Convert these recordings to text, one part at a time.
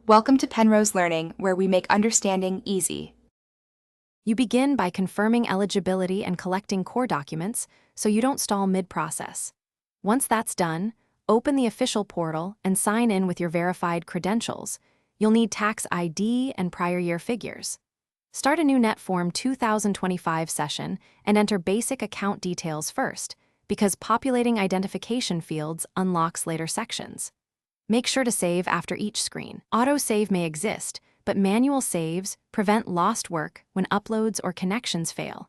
Welcome to Penrose Learning, where we make understanding easy. You begin by confirming eligibility and collecting core documents so you don't stall mid-process. Once that's done, open the official portal and sign in with your verified credentials. You'll need tax ID and prior year figures. Start a new NetForm 2025 session and enter basic account details first, because populating identification fields unlocks later sections. Make sure to save after each screen. Autosave may exist, but manual saves prevent lost work when uploads or connections fail.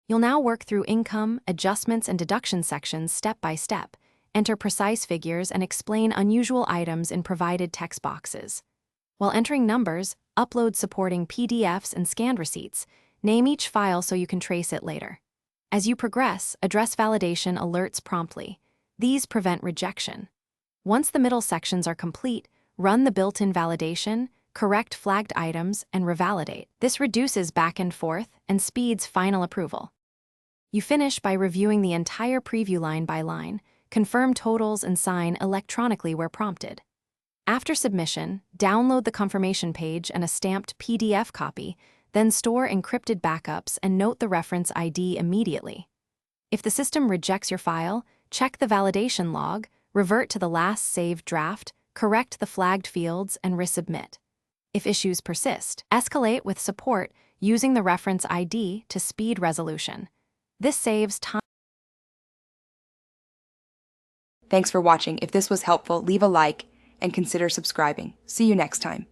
You'll now work through income, adjustments, and deduction sections step by step, enter precise figures, and explain unusual items in provided text boxes. While entering numbers, upload supporting PDFs and scanned receipts. Name each file so you can trace it later. As you progress, address validation alerts promptly. These prevent rejection. Once the middle sections are complete, run the built-in validation, correct flagged items, and revalidate. This reduces back and forth and speeds final approval. You finish by reviewing the entire preview line by line, confirm totals, and sign electronically where prompted. After submission, download the confirmation page and a stamped PDF copy, then store encrypted backups and note the reference ID immediately. If the system rejects your file, check the validation log, revert to the last saved draft, correct the flagged fields, and resubmit. If issues persist, escalate with support using the reference ID to speed resolution. This saves time. Thanks for watching. If this was helpful, leave a like and consider subscribing. See you next time.